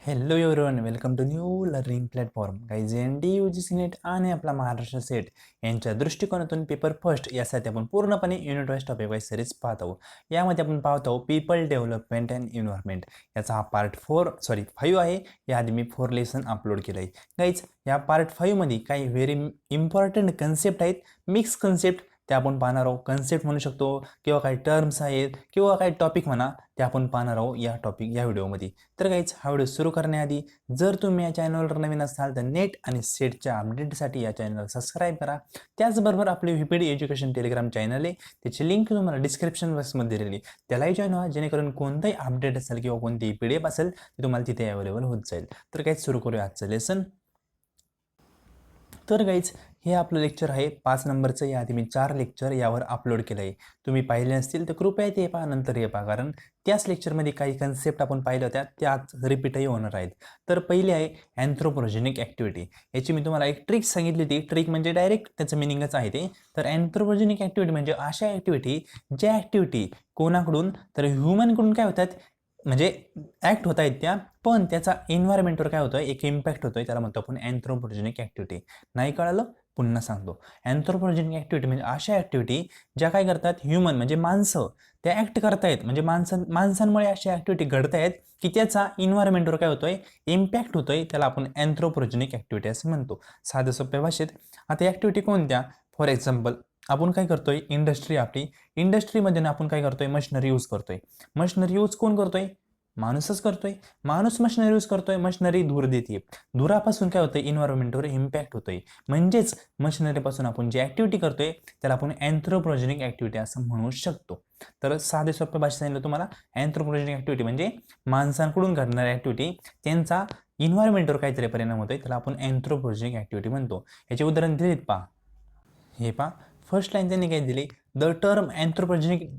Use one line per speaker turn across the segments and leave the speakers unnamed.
Hello everyone, welcome to new learning platform. काही NDUGC NET आणि आपला महाराष्ट्र सेट यांच्या दृष्टिकोनातून पेपर फर्स्ट यासाठी आपण पूर्णपणे unit wise topic wise series पाहत आहोत. यामध्ये आपण पाहत आहोत पीपल डेव्हलपमेंट अँड एन्व्हायरमेंट. याचा हा पार्ट 5 आहे. याआधी मी 4 लेसन अपलोड केलं आहे. गाईज, या पार्ट 5मध्ये काही व्हेरी इम्पॉर्टंट कन्सेप्ट आहेत, मिक्स कन्सेप्ट ते आपण पाहणार आहोत. कन्सेप्ट म्हणू शकतो किंवा काही टर्म्स आहेत किंवा काही टॉपिक म्हणा, ते आपण पाहणार आहोत या व्हिडिओमध्ये. तर गाईज, हा व्हिडिओ सुरू करण्याआधी जर तुम्ही या चॅनलवर नवीन असाल तर नेट आणि सेटच्या अपडेटसाठी या चॅनलला सबस्क्राईब करा. त्याचबरोबर आपले व्हीपीडी एज्युकेशन टेलिग्राम चॅनल आहे, त्याची लिंक तुम्हाला डिस्क्रिप्शन बॉक्समध्ये दिलेली, त्यालाही जॉईन व्हा, जेणेकरून कोणताही अपडेट असेल किंवा कोणतीही PDF असेल ते तुम्हाला तिथे अवेलेबल होत जाईल. तर गाईज, सुरू करूया आजचं लेसन. तर गाईज, हे आपलं लेक्चर आहे 5 नंबरचं. याआधी मी 4 लेक्चर यावर अपलोड केलं आहे. तुम्ही पाहिले नसतील तर कृपया ते पहा, नंतर हे पहा, कारण त्याच लेक्चरमध्ये काही कन्सेप्ट आपण पाहिल्या होत्या, त्याच रिपीटही होणार आहेत. तर पहिली आहे अँथ्रोपोजेनिक ॲक्टिव्हिटी. याची मी तुम्हाला एक ट्रिक सांगितली होती. ट्रिक म्हणजे डायरेक्ट त्याचं मिनिंगच आहे ते. तर अँथ्रोपोजेनिक ॲक्टिव्हिटी म्हणजे अशा ॲक्टिव्हिटी ज्या ॲक्टिव्हिटी कोणाकडून तर ह्युमनकडून काय होतात, म्हणजे ॲक्ट होत आहेत त्या, पण त्याचा एन्व्हायरमेंटवर काय होतं, एक इम्पॅक्ट होतोय, त्याला म्हणतो आपण अँथ्रोपोजेनिक ॲक्टिव्हिटी. नाही कळालं? पुन्हा सांगतो. अँथ्रोपोजेनिक ॲक्टिव्हिटी म्हणजे अशा ॲक्टिव्हिटी ज्या काय करतात, ह्युमन म्हणजे माणसं त्या ॲक्ट करतायत, म्हणजे माणसांमुळे अशा ॲक्टिव्हिटी घडतायत की त्याचा एन्व्हायरमेंटवर काय होतोय, इम्पॅक्ट होतोय, त्याला आपण अँथ्रोपोजेनिक ॲक्टिव्हिटी असं म्हणतो साध्या सोप्या भाषेत. आता ॲक्टिव्हिटी कोणत्या? फॉर एक्झाम्पल, आपण काय करतोय, इंडस्ट्री आपली, इंडस्ट्रीमध्ये आपण काय करतोय, मशिनरी यूज करतोय. मशिनरी यूज कोण करतोय? माणूसच करतोय. माणूस मशिनरी यूज करतोय, मशिनरी धूर देते. धुरापासून काय होतंय, एन्व्हायरमेंटवर इम्पॅक्ट होतोय. म्हणजेच मशिनरीपासून आपण जी ॲक्टिव्हिटी करतोय त्याला आपण अँथ्रोपोजेनिक ॲक्टिव्हिटी असं म्हणू शकतो. तर साधे सोप्या भाषेत सांगितलं तुम्हाला, अँथ्रोपोजेनिक ॲक्टिव्हिटी म्हणजे माणसांकडून घडणारी ॲक्टिव्हिटी, त्यांचा एन्व्हायरमेंटवर काहीतरी परिणाम होतोय, त्याला आपण अँथ्रोपोजेनिक ॲक्टिव्हिटी म्हणतो. याचे उदाहरण दिलेत पहा. हे पहा, फर्स्ट लाईन त्यांनी काय दिली, the term anthropogenic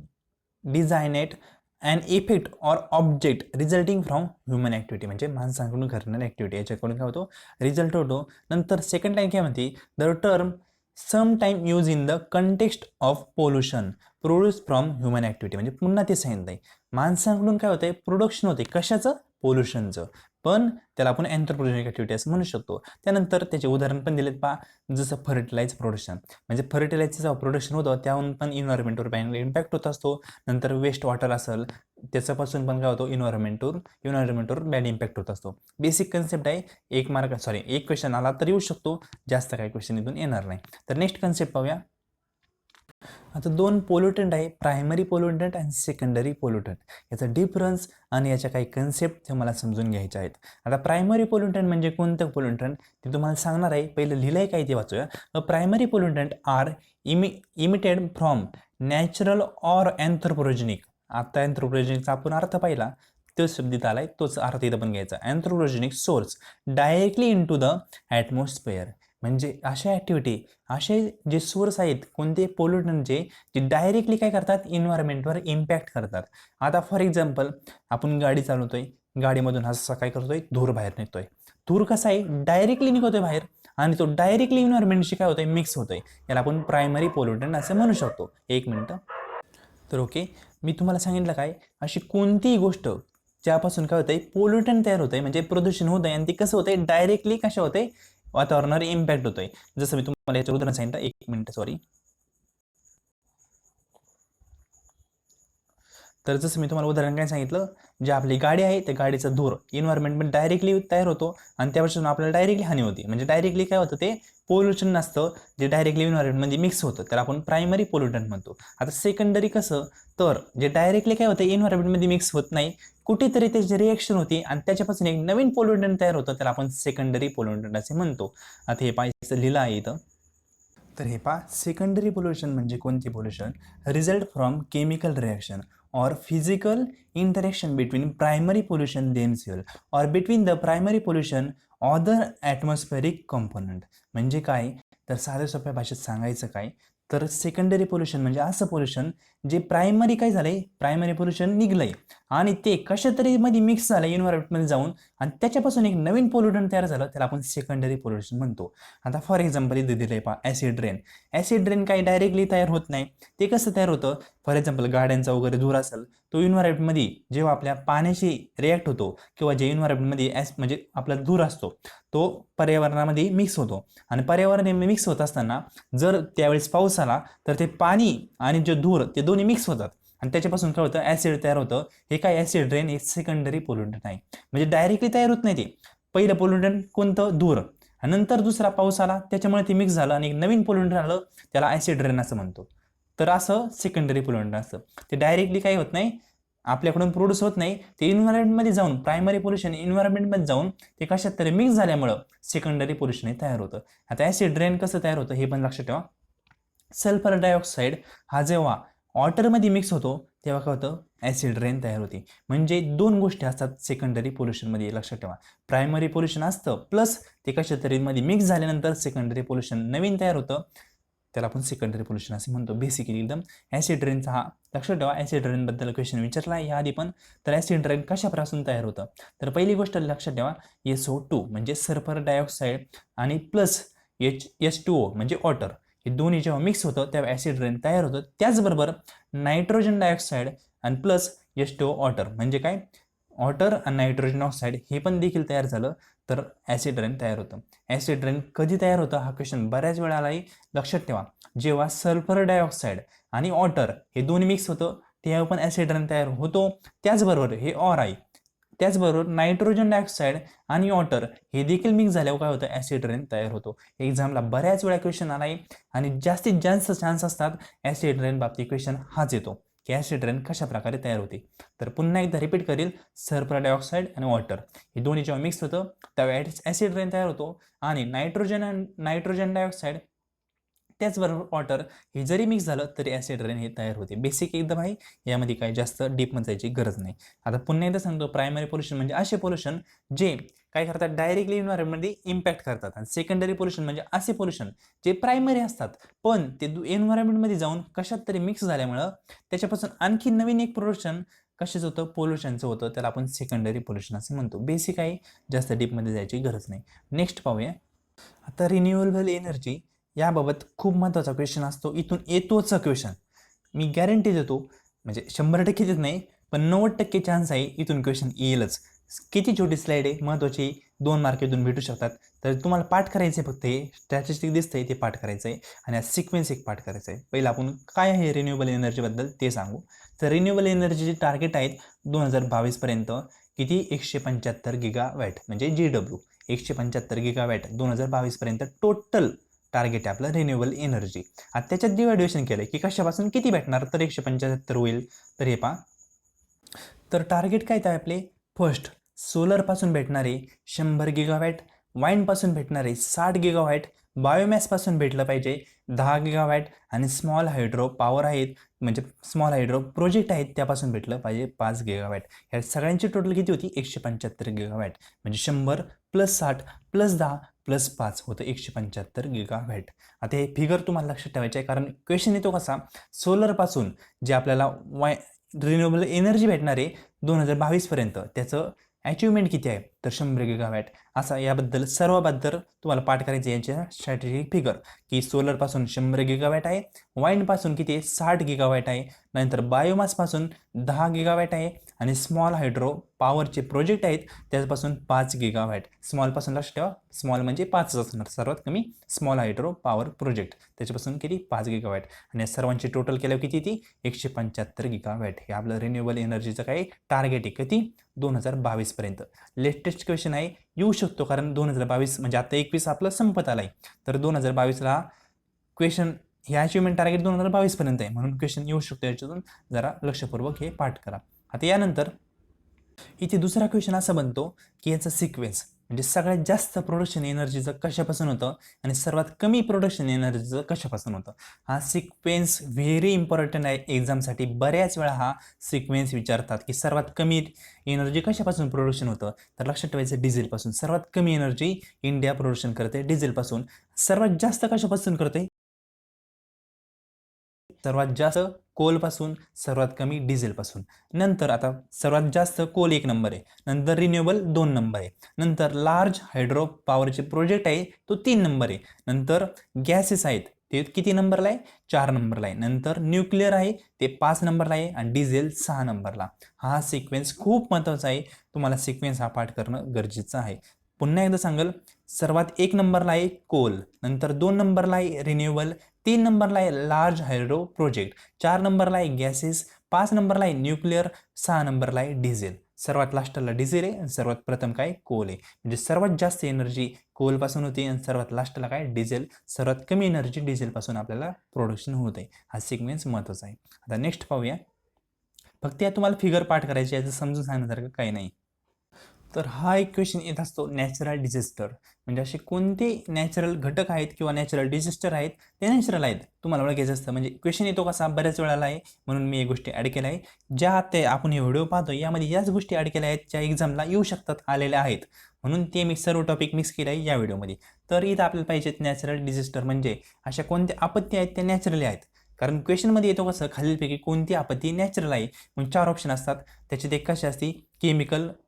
designate and effect or object resulting from human activity, म्हणजे माणसांकडून घडणारी ॲक्टिव्हिटी, याच्याकडून काय होतो, रिझल्ट होतो. नंतर सेकंड लाईन काय म्हणते, the term some time use in the context of pollution produce from human activity, म्हणजे पुन्हा ते सांगितलं आहे, माणसांकडून काय होतंय, प्रोडक्शन होते, कशाचं, पोल्युशनचं, पण त्याला आपण अँथ्रोपोजेनिक ॲक्टिव्हिटी असं म्हणू शकतो. त्यानंतर त्याचे उदाहरण पण दिलेत पहा, जसं फर्टिलाइज प्रोडक्शन, म्हणजे फर्टिलायझरचं प्रोडक्शन होतं त्याहून पण इन्व्हायरमेंटवर इम्पॅक्ट होत असतो. नंतर वेस्ट वॉटर असेल त्याच्यापासून पण काय होतो, इन्व्हायरमेंटवर बॅड इम्पॅक्ट होत असतो. बेसिक कन्सेप्ट आहे. एक क्वेश्चन आला तर येऊ शकतो, जास्त काही क्वेश्चन इथून येणार नाही. तर नेक्स्ट कन्सेप्ट पाहूया. आता 2 पोल्युटंट आहे, प्रायमरी पोल्युटंट आणि सेकंडरी पोल्युटंट. याचा डिफरन्स आणि याच्या काही कन्सेप्ट ते मला समजून घ्यायचे आहेत. आता प्रायमरी पोल्युटंट म्हणजे कोणतं पोल्युटंट ते तुम्हाला सांगणार आहे. पहिलं लिहिलंय काय ते वाचूया. Primary pollutant are emitted from natural or anthropogenic. आता अँथ्रोपोजेनिकचा आपण अर्थ पाहिला, तोच शब्द आलाय, तोच अर्थ इथं पण घ्यायचा. Anthropogenic source directly into the atmosphere, म्हणजे अशा ॲक्टिव्हिटी, असे जे सोर्स आहेत कोणते पोल्युटंटचे, जे डायरेक्टली काय करतात, एन्व्हायरमेंटवर इम्पॅक्ट करतात. आता फॉर एक्झाम्पल, आपण गाडी चालवतोय, गाडीमधून असा काय करतोय, धूर बाहेर निघतोय. धूर कसा आहे, डायरेक्टली निघतोय बाहेर आणि तो डायरेक्टली एन्व्हायरमेंटशी काय होतोय, मिक्स होतोय. याला आपण प्रायमरी पोल्युटंट असं म्हणू शकतो. एक मिनिट. तर ओके, मी तुम्हाला सांगितलं काय, अशी कोणतीही गोष्ट ज्यापासून काय होतंय, पोल्युटंट तयार होतंय, म्हणजे प्रदूषण होतंय, आणि ते कसं होतंय, डायरेक्टली कशा होतंय, वातावरणावर इम्पॅक्ट होतोय. जसं मी तुम्हाला याचं उदाहरण सांगितलं. एक मिनिट, सॉरी. तर जसं मी तुम्हाला उदाहरण काय सांगितलं, जे आपली गाडी आहे त्या गाडीचा धूर एन्व्हायरमेंटमध्ये डायरेक्टली तयार होतो आणि त्यापासून आपल्याला डायरेक्टली हानी होती. म्हणजे डायरेक्टली काय होतं, ते पोल्युशन नसतं, जे डायरेक्टली एन्व्हायरमेंटमध्ये मिक्स होतं, त्याला आपण प्रायमरी पोल्युटंट म्हणतो. आता सेकंडरी कसं, तर जे डायरेक्टली काय होतं, एन्व्हायरमेंटमध्ये मिक्स होत नाही, कुठेतरी त्याची रिएक्शन होती आणि त्याच्यापासून एक नवीन पोल्युटंट तयार होतं, त्याला आपण सेकंडरी पोल्युटंट असे म्हणतो. आता हे पाहिजे लिहिलं आहे इथं. तर हे पहा, सेकंडरी पोल्युशन म्हणजे कोणते pollution, result from chemical reaction or physical interaction between primary pollution themselves or between the primary pollution other atmospheric component. म्हणजे काय, तर साध्या सोप्या भाषेत सांगायचं काय, तर सेकंडरी पोल्युशन म्हणजे असं पोल्युशन जे प्रायमरी काय झालंय, प्रायमरी पोल्युशन निघलंय आणि ते कशा तरी मध्ये मिक्स झालं एन्व्हायरमेंटमध्ये जाऊन आणि त्याच्यापासून एक नवीन पोल्युटंट तयार झालं, त्याला आपण सेकंडरी पोल्युशन म्हणतो. आता फॉर एक्झाम्पल इथे दिलंय पहा ऍसिड रेन. ऍसिड रेन काही डायरेक्टली तयार होत नाही. ते कसं तयार होतं, फॉर एक्झाम्पल गाड्यांचा वगैरे धूर असेल, तो एन्व्हायरमेंटमध्ये जेव्हा आपल्या पाण्याशी रिॲक्ट होतो किंवा जे एन्व्हायरमेंटमध्ये म्हणजे आपला धूर असतो तो पर्यावरणामध्ये मिक्स होतो आणि पर्यावरण मिक्स होत असताना जर त्यावेळेस पाऊस आला तर ते पाणी आणि जे धूर ते दोन्ही मिक्स होतात आणि त्याच्यापासून काय होतं, ऍसिड तयार होतं. हे काय ऍसिड रेन एक सेकंडरी पोल्युटंट आहे. म्हणजे डायरेक्टली तयार होत नाही. ते पहिलं पोल्युटंट कोणतं, धूर, आणि नंतर दुसरा पाऊस आला त्याच्यामुळे ते मिक्स झालं आणि एक नवीन पोल्युटंट आलं, त्याला ऍसिड रेन असं म्हणतो. तर असं सेकंडरी पोल्युटंट असतं. ते डायरेक्टली काही होत नाही, आपल्याकडून प्रोड्यूस होत नाही, ते एन्व्हायरमेंटमध्ये जाऊन प्रायमरी पोल्युशन एन्व्हायरमेंटमध्ये जाऊन ते कशात तरी मिक्स झाल्यामुळं सेकंडरी पोल्युशन तयार होतं. आता ऍसिड रेन कसं तयार होतं हे पण लक्षात ठेवा. सल्फर डायऑक्साईड हा जेव्हा वॉटरमध्ये मिक्स होतो तेव्हा काय होतं, ऍसिड रेन तयार होते. म्हणजे दोन गोष्टी असतात सेकंडरी पोल्युशनमध्ये, लक्षात ठेवा. प्रायमरी पोल्युशन असतं प्लस ते कशा तरी मध्ये मिक्स झाल्यानंतर सेकंडरी पोल्युशन नवीन तयार होतं, त्याला आपण सेकंडरी पोल्युशन असे म्हणतो. बेसिकली एकदम ऍसिड रेनचा हा लक्षात ठेवा. ऍसिड रेन बद्दल क्वेश्चन विचारला आहे याआधी पण. तर ऍसिड रेन कशापासून तयार होतं, तर पहिली गोष्ट लक्षात ठेवा, SO2 म्हणजे सल्फर डायऑक्साईड आणि प्लस H2O म्हणजे वॉटर, हे दोन्ही जेव्हा मिक्स होतं तेव्हा ऍसिड रेन तयार होतं. त्याचबरोबर नायट्रोजन डायऑक्साईड आणि प्लस H2O वॉटर म्हणजे काय, वॉटर आणि नायट्रोजन ऑक्साईड हे पण देखील तयार झालं तर ऍसिड रेन तयार होतं. ऍसिड रेन कधी तयार होतं हा क्वेश्चन बऱ्याच वेळा आलाही. लक्षात ठेवा, जेव्हा सल्फर डायऑक्साईड आणि वॉटर हे दोन्ही मिक्स होतं तेव्हा पण ऍसिड रेन तयार होतो. त्याचबरोबर हे ऑर आहे, त्याचबरोबर नायट्रोजन डायऑक्साईड आणि वॉटर हे देखील मिक्स झाल्यावर काय होतं, ऍसिड रेन तयार होतो. एक्झामला बऱ्याच वेळा क्वेश्चन आलाय आणि जास्तीत जास्त चान्स असतात ऍसिड रेन बाबतीत क्वेश्चन हाच येतो की ऍसिड रेन कशा प्रकारे तयार होते. तर पुन्हा एकदा रिपीट करेल, सल्फर डायऑक्साईड आणि वॉटर हे दोन्ही जेव्हा मिक्स होतं तेव्हा ऍसिड रेन तयार होतो आणि नायट्रोजन डायऑक्साईड त्याचबरोबर वॉटर हे जरी मिक्स झालं तरी ऍसिड रेन हे तयार होते. बेसिक एकदम आहे, यामध्ये काही जास्त डीपमध्ये जायची गरज नाही. आता पुन्हा एकदा सांगतो, प्रायमरी पोल्युशन म्हणजे असे पोल्युशन जे काय करतात, डायरेक्टली एन्व्हायरमेंटमध्ये इम्पॅक्ट करतात. आणि सेकंडरी पोल्युशन म्हणजे असे पोल्युशन जे प्रायमरी असतात पण ते एन्व्हायरमेंटमध्ये जाऊन कशात तरी मिक्स झाल्यामुळं त्याच्यापासून आणखी नवीन एक प्रोडक्शन कशाचं होतं, पोल्युशनचं होतं, त्याला आपण सेकंडरी पोल्युशन असं म्हणतो. बेसिक आहे, जास्त डीपमध्ये जायची गरज नाही. नेक्स्ट पाहूया. आता रिन्युएबल एनर्जी याबाबत खूप महत्त्वाचा क्वेश्चन असतो, इथून येतोच क्वेश्चन, मी गॅरंटी देतो. म्हणजे 100% देत नाही पण 90% चान्स आहे इथून क्वेश्चन येईलच. किती छोटी स्लाईड आहे, महत्त्वाची, 2 मार्क इथून भेटू शकतात. तर तुम्हाला पाठ करायचं आहे, फक्त हे स्टॅटिस्टिक दिसतंय ते पाठ करायचं आहे आणि सिक्वेन्स एक पाठ करायचं आहे. पहिलं आपण काय आहे रिन्युएबल एनर्जीबद्दल ते सांगू. तर रिन्युएबल एनर्जीचे टार्गेट आहेत 2022 पर्यंत किती, 175 गिगावॅट म्हणजे GW 175 गिगावॅट 2022 पर्यंत टोटल टार्गेट आहे आपलं रिन्युएबल एनर्जी. आता त्याच्यात डिवायडेशन केलं की कशापासून किती भेटणार, तर 175 होईल. तर हे पहा, तर टार्गेट काय आहे आपले, फर्स्ट सोलरपासून भेटणारे 100 गिगावॅट, वाईनपासून भेटणारे 60 गिगावॅट, बायोमॅसपासून भेटलं पाहिजे 10 गिगावॅट आणि स्मॉल हायड्रो पॉवर आहेत म्हणजे स्मॉल हायड्रो प्रोजेक्ट आहेत त्यापासून भेटलं पाहिजे 5 गिगावॅट. ह्या सगळ्यांची टोटल किती होती, 175 गिगावॅट. म्हणजे 100 प्लस 60 प्लस 10 प्लस 5 होतं 175 गिगावॅट. आता हे फिगर तुम्हाला लक्षात ठेवायचे आहे, कारण क्वेश्चन येतो कसा, सोलरपासून जे आपल्याला रिन्युएबल एनर्जी भेटणार आहे 2022 पर्यंत त्याचं अचिव्हमेंट किती आहे, तर 100 गिगावॅट. असा याबद्दल सर्वबद्दल तुम्हाला पाठ करायचे यांच्या स्ट्रॅटेजिक फिगर की सोलरपासून 100 गिगावॅट आहे, वाईंडपासून किती आहे 60 गिगावॅट आहे, नंतर बायोमासपासून 10 गिगावॅट आहे आणि स्मॉल हायड्रो पॉवरचे प्रोजेक्ट आहेत त्यापासून 5 गिगावॅट. स्मॉलपासून लक्ष ठेवा, स्मॉल म्हणजे 5 असणार, सर्वात कमी स्मॉल हायड्रो पॉवर प्रोजेक्ट त्याच्यापासून किती 5 गिगावॅट. आणि या सर्वांची टोटल केल्यावर किती ती 175 गिगावॅट. हे आपलं रिन्युएबल एनर्जीचं काही टार्गेट आहे किती 2022 पर्यंत. लेटेस्ट क्वेश्चन आहे, येऊ शकतो कारण 2022 म्हणजे आता 21 आपलं संपत आलाय, तर 2022ला क्वेश्चन हे अचिव्हमेंट टार्गेट 2022 पर्यंत आहे म्हणून क्वेश्चन येऊ शकतो. याच्यातून जरा लक्षपूर्वक हे पाठ करा. आता यानंतर इथे दुसरा क्वेश्चन असा बनतो की याचा सिक्वेन्स म्हणजे सगळ्यात जास्त प्रोडक्शन एनर्जीचं कशापासून होतं आणि सर्वात कमी प्रोडक्शन एनर्जीचं कशापासून होतं. हा सिक्वेन्स व्हेरी इम्पॉर्टंट आहे एक्झामसाठी. बऱ्याच वेळा हा सिक्वेन्स विचारतात की सर्वात कमी एनर्जी कशापासून प्रोडक्शन होतं, तर लक्षात ठेवायचं डिझेलपासून. सर्वात कमी एनर्जी इंडिया प्रोडक्शन करते डिझेलपासून. सर्वात जास्त कशापासून करते, सर्वात जास्त कोलपासून, सर्वात कमी डिझेलपासून. नंतर आता सर्वात जास्त कोल 1 नंबर आहे, नंतर रिन्युएबल 2 नंबर आहे, नंतर लार्ज हायड्रो पॉवरचे प्रोजेक्ट आहे तो 3 नंबर आहे, नंतर गॅसेस आहेत ते किती नंबरला आहे, 4 नंबरला आहे, नंतर न्यूक्लिअर आहे ते 5 नंबरला आहे आणि डिझेल 6 नंबरला. हा सिक्वेन्स खूप महत्त्वाचा आहे, तुम्हाला सिक्वेन्स हा पाठ करणं गरजेचं आहे. पुन्हा एकदा सांगेल, सर्वात 1 नंबरला आहे कोल, नंतर 2 नंबरला आहे रिन्युएबल, 3 नंबरला आहे लार्ज हायड्रो प्रोजेक्ट, 4 नंबरला आहे गॅसेस, 5 नंबरला आहे न्यूक्लिअर, 6 नंबरला आहे डिझेल. सर्वात लास्टला डिझेल आहे आणि सर्वात प्रथम काय कोल आहे. म्हणजे सर्वात जास्त एनर्जी कोलपासून होते आणि सर्वात लास्टला काय डिझेल, सर्वात कमी एनर्जी डिझेलपासून आपल्याला प्रोडक्शन होते. हा सिक्वेन्स महत्त्वाचा आहे. आता नेक्स्ट पाहूया. फक्त या तुम्हाला फिगर पाठ करायची, याचं समजून सांगण्यासारखं काही नाही. तर हा एक क्वेश्चन येत असतो, नॅचरल डिझास्टर म्हणजे असे कोणते नॅचरल घटक आहेत किंवा नॅचरल डिझास्टर आहेत ते नॅचरल आहेत तुम्हाला ओळखायचं असतं. म्हणजे क्वेश्चन येतो कसा, बऱ्याच वेळाला आहे म्हणून मी एक गोष्टी ॲड केल्या आहे, ज्या ते आपण हे व्हिडिओ पाहतो यामध्ये याच गोष्टी ॲड केल्या आहेत ज्या एक्झामला येऊ शकतात, आलेल्या आहेत, म्हणून ते मी सर्व टॉपिक मिक्स केले आहे या व्हिडिओमध्ये. तर इथं आपल्याला पाहिजेत नॅचरल डिझास्टर म्हणजे अशा कोणत्या आपत्ती आहेत त्या नॅचरली आहेत. कारण क्वेश्चनमध्ये येतो कसं, खालीलपैकी कोणती आपत्ती नॅचरल आहे, मग 4 ऑप्शन असतात, त्याच्यात एक कशी असते,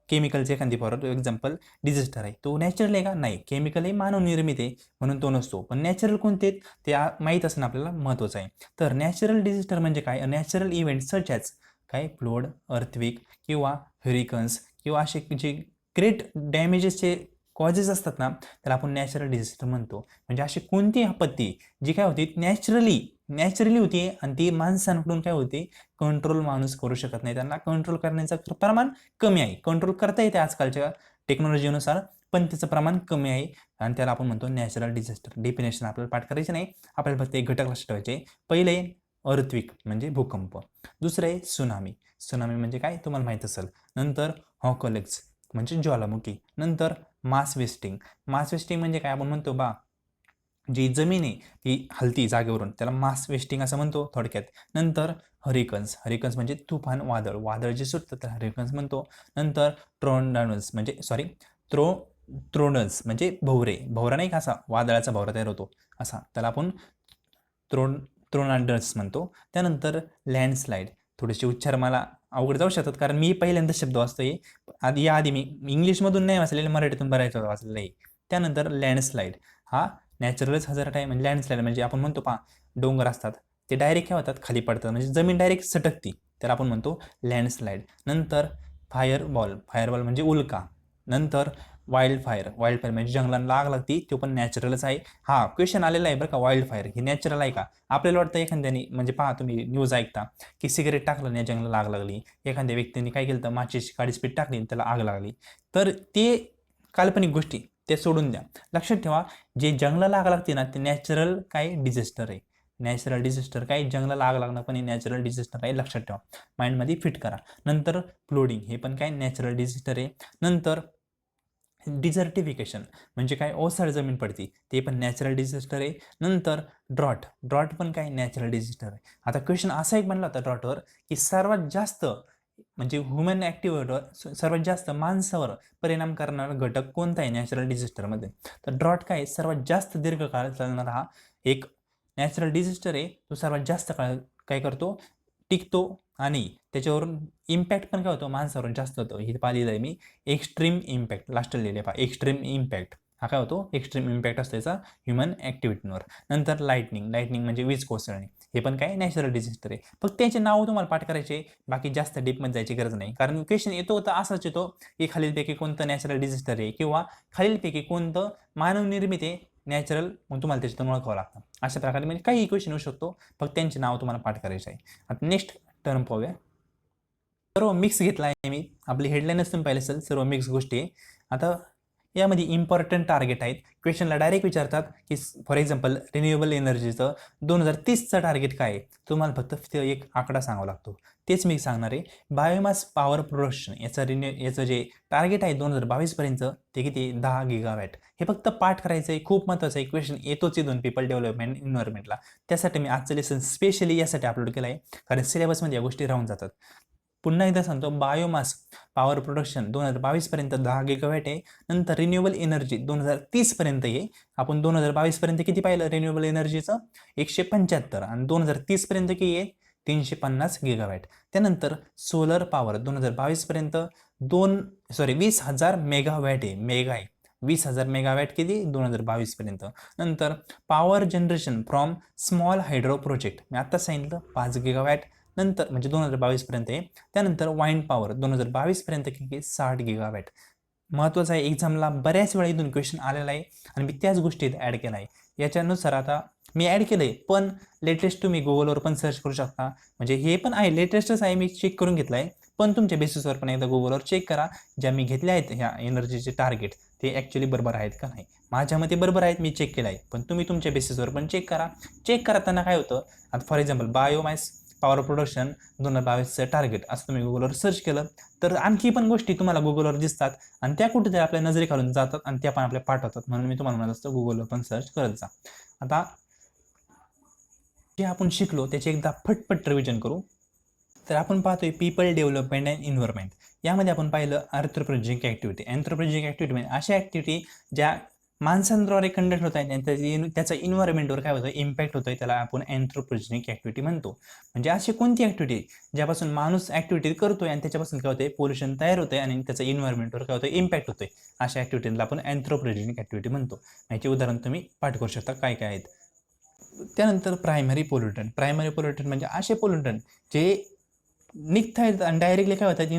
केमिकलचे एखादी फॉर एक्झाम्पल डिझास्टर आहे, तो नॅचरल आहे का, नाही, केमिकल हे मानव निर्मित आहे म्हणून तो नसतो. पण नॅचरल कोणते ते माहीत असणं आपल्याला महत्त्वाचं आहे. तर नॅचरल डिझास्टर म्हणजे काय, नॅचरल इव्हेंट सच ॲज काय फ्लोड, अर्थक्वेक किंवा हरिकन्स किंवा असे जे ग्रेट डॅमेजेसचे कॉजेस असतात ना, त्याला आपण नॅचरल डिझास्टर म्हणतो. म्हणजे अशी कोणती आपत्ती जी काय होती नॅचरली होती आणि ती माणसांकडून काय होते, कंट्रोल माणूस करू शकत नाही, त्यांना कंट्रोल करण्याचं प्रमाण कमी आहे. कंट्रोल करता येते आजकालच्या टेक्नॉलॉजीनुसार, पण त्याचं प्रमाण कमी आहे आणि त्याला आपण म्हणतो नॅचरल डिझास्टर. डेफिनेशन आपल्याला पाठ करायचे नाही, आपल्याला फक्त एक घटक लक्षात ठेवायचे. पहिले अर्थक्वेक म्हणजे भूकंप, दुसरं आहे सुनामी म्हणजे काय तुम्हाला माहीत असेल, नंतर हॉकोलेक्स म्हणजे ज्वालामुखी, नंतर मास वेस्टिंग म्हणजे काय आपण म्हणतो जी जमीन आहे ती हलती जागेवरून, त्याला मास वेस्टिंग असं म्हणतो थोडक्यात. नंतर हरिकन्स म्हणजे तुफान, वादळ जे सुटतं त्याला हरिकन्स म्हणतो. नंतर ट्रोनडानल्स म्हणजे भवरा नाही का, असा वादळाचा भवरा तयार होतो असा, त्याला आपण ट्रोनाडल्स म्हणतो. त्यानंतर लँडस्लाईड, थोडेसे उच्चार मला अवघड जाऊ शकतात कारण मी पहिल्यांदा शब्द वाचतोय, याआधी मी इंग्लिशमधून नाही वाचलेलं, मराठीतून बऱ्याच वाचलेलं आहे. त्यानंतर लँडस्लाईड हा नॅचरलच हजार्ड आहे. म्हणजे लँडस्लाईड म्हणजे आपण म्हणतो डोंगर असतात ते डायरेक्ट काय होतात, खाली पडतात, म्हणजे जमीन डायरेक्ट सटकती, त्याला आपण म्हणतो लँडस्लाईड. नंतर फायरबॉल म्हणजे उल्का. नंतर वाईल्ड फायर म्हणजे जंगलांना आग लागती, तो पण नॅचरलच आहे. हा क्वेश्चन आलेला आहे बरं का, वाईल्ड फायर ही नॅचरल आहे का. आपल्याला वाटतं एखाद्याने, म्हणजे तुम्ही न्यूज ऐकता की सिगरेट टाकलं नाही जंगलाला आग लागली, एखाद्या व्यक्तीने काय केलं तर माचीची काळी स्पीड टाकली त्याला आग लागली, तर ते काल्पनिक गोष्टी ते सोडून द्या. लक्षात ठेवा, जे जंगलाला आग लागते ना ते नॅचरल काय डिझास्टर आहे. नॅचरल डिझास्टर काय, जंगलाला आग लागणं पण नॅचरल डिझास्टर आहे, लक्षात ठेवा, माइंडमध्ये फिट करा. नंतर फ्लोडिंग हे पण काय नॅचरल डिझास्टर आहे. नंतर डिझर्टिफिकेशन म्हणजे काय, ओसाड जमीन पडती, ते पण नॅचरल डिझास्टर आहे. नंतर ड्रॉट पण काय नॅचरल डिझास्टर आहे. आता क्वेश्चन असा एक बनला होता ड्रॉटवर की सर्वात जास्त म्हणजे ह्युमन ॲक्टिव्हिटीवर, सर्वात जास्त माणसावर परिणाम करणारा घटक कोणता आहे नॅचरल डिझास्टरमध्ये. तर ड्रॉट काय, सर्वात जास्त दीर्घकाळ चालणारा हा एक नॅचरल डिझास्टर आहे. तो सर्वात जास्त काळ काय करतो, टिकतो आणि त्याच्यावरून इम्पॅक्ट पण काय होतो, माणसावर जास्त होतो. हे पाहिलेलं आहे मी, एक्स्ट्रीम इम्पॅक्ट लास्टला लिहिले एक्स्ट्रीम इम्पॅक्ट हा काय होतो, एक्स्ट्रीम इम्पॅक्ट असतो त्याचा ह्युमन ॲक्टिव्हिटीवर. नंतर लाईटनिंग म्हणजे वीज कोसळणे, हे पण काय नॅचरल डिझास्टर आहे. फक्त त्याचे नाव तुम्हाला पाठ करायचे, बाकी जास्त डीपमध्ये जायची गरज नाही. कारण क्वेश्चन येतो तर असाच येतो की खालीलपैकी कोणतं नॅचरल डिझास्टर आहे किंवा खालीलपैकी कोणतं मानवनिर्मित आहे नॅचरल, मग तुम्हाला त्याच्यातून ओळखावं लागतं. अशा प्रकारे म्हणजे काही क्वेश्चन येऊ शकतो, फक्त त्यांचे नाव तुम्हाला पाठ करायचे आहे. आता नेक्स्ट टर्म पाहूया. सर्व मिक्स घेतला आहे मी, आपली हेडलाईनच तुम्ही पाहिलं असेल, सर्व मिक्स गोष्टी आहे. आता यामध्ये इम्पॉर्टंट टार्गेट आहेत. क्वेश्चनला डायरेक्ट विचारतात की फॉर एक्झाम्पल रिन्युएबल एनर्जीचं 2030चं टार्गेट काय आहे, तुम्हाला फक्त एक आकडा सांगावा लागतो, तेच मी सांगणार आहे. बायोमास पॉवर प्रोडक्शन याचं जे टार्गेट आहे 2022पर्यंत ते किती, 10 गिगावॅट. हे फक्त पाठ करायचं आहे, खूप महत्त्वाचं आहे. क्वेश्चन येतोच इथून पीपल डेव्हलपमेंट एन्व्हायरमेंटला. त्यासाठी मी आजचं लेसन स्पेशली यासाठी अपलोड केलं आहे, कारण सिलेबसमध्ये या गोष्टी राहून जातात. पुन्हा एकदा सांगतो, बायोमास पॉवर प्रोडक्शन 2022 पर्यंत 10 गिगावॅट आहे. नंतर रिन्युएबल एनर्जी 2030 पर्यंत आहे. आपण 2022 पर्यंत किती पाहिलं रिन्युएबल एनर्जीचं 175 आणि 2030 पर्यंत किती आहे 350 गिगावॅट. त्यानंतर सोलर पॉवर 2022 पर्यंत 20,000 मेगावॅट आहे, मेगा आहे. 20,000 मेगावॅट किती 2022 पर्यंत. नंतर power generation from small hydro project मी आता सांगितलं 5 गिगावॅट. नंतर म्हणजे 2022 पर्यंत आहे. त्यानंतर वाइंड पॉवर 2022 पर्यंत किती 60 गिगावॅट. महत्त्वाचं आहे, एक्झामला बऱ्याच वेळा इथून क्वेश्चन आलेला आहे आणि मी त्याच गोष्टीत ॲड केला आहे. याच्यानुसार आता मी ॲड केलं आहे, पण लेटेस्ट तुम्ही गुगलवर पण सर्च करू शकता. म्हणजे हे पण आहे लेटेस्टच आहे, मी चेक करून घेतलं आहे. पण तुमच्या बेसिसवर पण एकदा गुगलवर चेक करा, ज्या मी घेतल्या आहेत ह्या एनर्जीचे टार्गेट ते ॲक्च्युली बरोबर आहेत का नाही. माझ्या मते बरोबर आहेत, मी चेक केलं आहे. पण तुम्ही तुमच्या बेसिसवर पण चेक करा. चेक करताना काय होतं, आता for example biomass power production 2022चं टार्गेट असं तुम्ही गुगलवर सर्च केलं तर आणखी पण गोष्टी तुम्हाला गुगलवर दिसतात आणि त्या कुठेतरी आपल्या नजरेखालून जातात आणि त्या पण आपल्या पाठवतात. म्हणून मी तुम्हाला म्हणत असतो गुगलवर पण सर्च करत जा. आता जे आपण शिकलो त्याचे एकदा फटफट रिव्हिजन करू. तर आपण पाहतोय पीपल डेव्हलपमेंट अँड एन्व्हायरमेंट. यामध्ये आपण पाहिलं अँथ्रोपोजेनिक ॲक्टिव्हिटी. अँथ्रोपोजेनिक ॲक्टिव्हिटी म्हणजे अशा ॲक्टिव्हिटी ज्या माणसांद्वारे कंडक्ट होत आहेत आणि त्याचा इन्व्हायरमेंटवर काय होतं इम्पॅक्ट होतोय, त्याला आपण अँथ्रोपोजेनिक ॲक्टिव्हिटी म्हणतो. म्हणजे अशी कोणती ॲक्टिव्हिटी ज्यापासून माणूस ॲक्टिव्हिटी करतोय आणि त्याच्यापासून काय होतंय पोल्युशन तयार होतंय आणि त्याचा इन्व्हायरमेंटवर काय होतं इम्पॅक्ट होतोय, अशा ॲक्टिव्हिटीला आपण अँथ्रोपोजेनिक ॲक्टिव्हिटी म्हणतो. याचे उदाहरण तुम्ही पाठ करू शकता काय काय आहेत. त्यानंतर प्रायमरी पोल्युटंट. प्रायमरी पोल्युटंट म्हणजे असे पोल्युटंट जे निघत आहेत आणि डायरेक्टली काय होत आहेत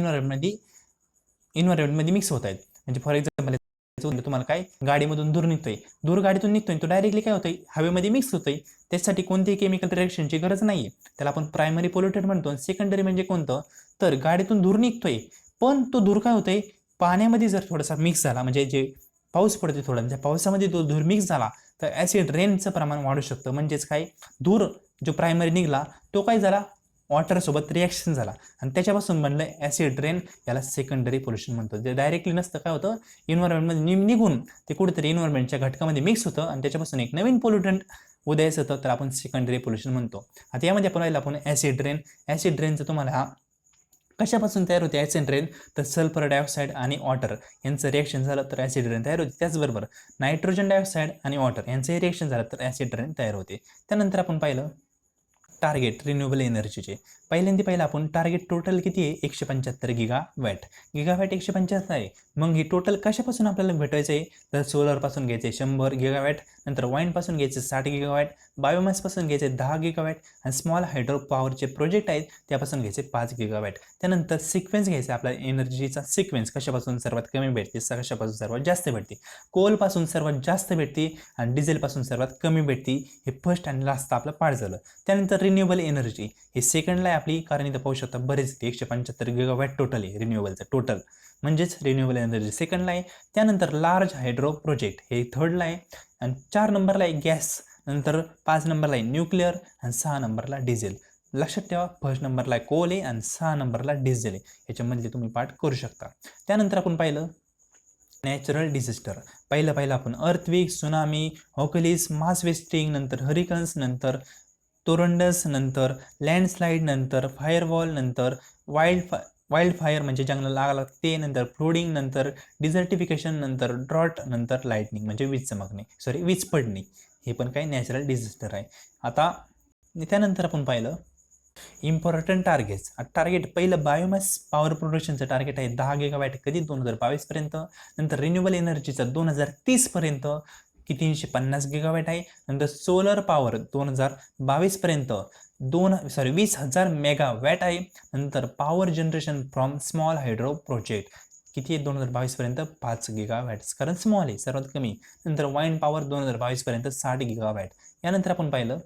इन्व्हायरमेंटमध्ये मिक्स होत आहेत. म्हणजे फॉर एक्झाम्पल तुम्हाला काय गाडीमधून धूर निघतोय, धूर गाडीतून निघतोय, तो डायरेक्टली काय होतोय हवेमध्ये मिक्स होतोय. त्यासाठी कोणतीही केमिकल रिएक्शनची गरज नाहीये, त्याला आपण प्रायमरी पोल्युटंट म्हणतो. सेकंडरी म्हणजे कोणतं, तर गाडीतून धूर निघतोय पण तो धूर काय होतोय पाण्यामध्ये जर थोडासा मिक्स झाला, म्हणजे जे पाऊस पडतोय थोडा त्या पावसामध्ये तो धूर मिक्स झाला तर ॲसिड रेनचं प्रमाण वाढू शकतं. म्हणजेच काय धूर जो प्रायमरी निघला तो काय झाला वॉटरसोबत रिॲक्शन झाला आणि त्याच्यापासून बनलं ॲसिड रेन, याला सेकंडरी पोल्युशन म्हणतो. जे डायरेक्टली नसतं काय होतं इन्व्हायरमेंटमध्ये निघून ते कुठेतरी इन्व्हायरमेंटच्या घटकामध्ये मिक्स होतं आणि त्याच्यापासून एक नवीन पोल्युटंट उदयास येतं, तर आपण सेकंडरी पोल्युशन म्हणतो. आता यामध्ये आपण ॲसिड रेन. ॲसिड रेनचं तुम्हाला हा कशापासून तयार होते ॲसिड रेन, तर सल्फर डायऑक्साईड आणि वॉटर यांचं रिएक्शन झालं तर ॲसिड रेन तयार होते. त्याचबरोबर नायट्रोजन डायऑक्साईड आणि वॉटर यांचंही रिएक्शन झालं तर ॲसिड रेन तयार होते. त्यानंतर आपण पाहिलं टार्गेट रिन्युएबल एनर्जीचे. पहिल्यांदा आपण टार्गेट टोटल किती आहे 175 गिगावॅट. गिगावॅट 175 आहे. मग ही टोटल कशापासून आपल्याला भेटायचं आहे, तर सोलरपासून घ्यायचे 100 गिगावॅट, नंतर वाईंडपासून घ्यायचे 60 गिगावॅट, बायोमासपासून घ्यायचे 10 गिगावॅट आणि स्मॉल हायड्रो पॉवरचे प्रोजेक्ट आहेत त्यापासून घ्यायचे 5 गिगावॅट. त्यानंतर सिक्वेन्स घ्यायचा आपला एनर्जीचा सिक्वेन्स, कशापासून सर्वात कमी भेटते कशापासून सर्वात जास्त भेटते. कोलपासून सर्वात जास्त भेटते आणि डिझेलपासून सर्वात कमी भेटते. हे फर्स्ट आणि लास्ट आपलं पाठ झालं. त्यानंतर रिन्युएबल एनर्जी हे सेकंडला आहे आपली, कारण इथं पाहू शकता बरेच 175 गिगावॅट टोटल आहे रिन्युएबलचं टोटल, म्हणजेच रिन्युएबल एनर्जी सेकंडला आहे. त्यानंतर लार्ज हायड्रो प्रोजेक्ट हे थर्डला आहे आणि 4 नंबरला आहे गॅस, नंतर 5 नंबरला आहे न्यूक्लिअर आणि 6 नंबरला डिझेल. लक्षात ठेवा फर्स्ट नंबरला आहे कोल आहे आणि 6 नंबरला डिझेल आहे. याच्यामध्ये तुम्ही पाठ करू शकता. त्यानंतर आपण पाहिलं नॅचरल डिझास्टर. पहिलं आपण अर्थक्वेक, सुनामी, ऑकलिस, मास वेस्टिंग, नंतर हरिकन्स, नंतर टोरंडस, नंतर लँडस्लाईड, नंतर फायरवॉल, नंतर वाईल्ड फायर म्हणजे जंगलाला आग लागते, नंतर फ्लोडिंग, नंतर डिझर्टिफिकेशन, नंतर ड्रॉट, नंतर लाईटनिंग म्हणजे वीज पडणे. हे पण काही नॅचरल डिझास्टर आहे. आता त्यानंतर आपण पाहिलं इम्पॉर्टंट टार्गेट्स. टार्गेट पहिलं बायोमास पॉवर प्रोडक्शनचं टार्गेट आहे 10 गिगावॅट कधी 2022 पर्यंत. नंतर रिन्युएबल एनर्जीचं 2030 पर्यंत की 350 गिगावॅट आहे. नंतर सोलर पॉवर 2022 पर्यंत 20,000 मेगावॅट आहे. नंतर power generation from small hydro project किती आहे 2022 पर्यंत 5 गिगावॅट्स, कारण स्मॉल आहे सर्वात कमी. नंतर वाईंड पॉवर 2022 पर्यंत 60 गिगावॅट. यानंतर आपण पाहिलं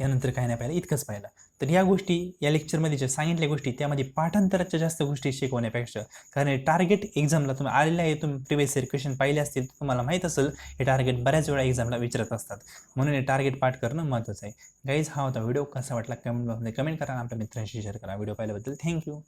यानंतर काय नाही पाहिलं इतकंच पाहिलं. तर या गोष्टी या लेक्चरमध्ये ज्या सांगितल्या गोष्टी त्यामध्ये पाठांतराच्या जास्त गोष्टी शिकवण्यापेक्षा, कारण हे टार्गेट एक्झामला तुम्ही आलेले आहे, तुम्ही प्रिव्हियस इयर क्वेश्चन पाहिले असतील तुम्हाला माहीत असेल हे टार्गेट बऱ्याच वेळा एक्झामला विचारत असतात, म्हणून हे टार्गेट पाठ करणं महत्त्वाचं आहे. गाईज हा होता व्हिडिओ. कसा वाटला कमेंट बॉक्समध्ये कमेंट करा, आपल्या मित्रांशी शेअर करा. व्हिडिओ पाहिल्याबद्दल थँक्यू.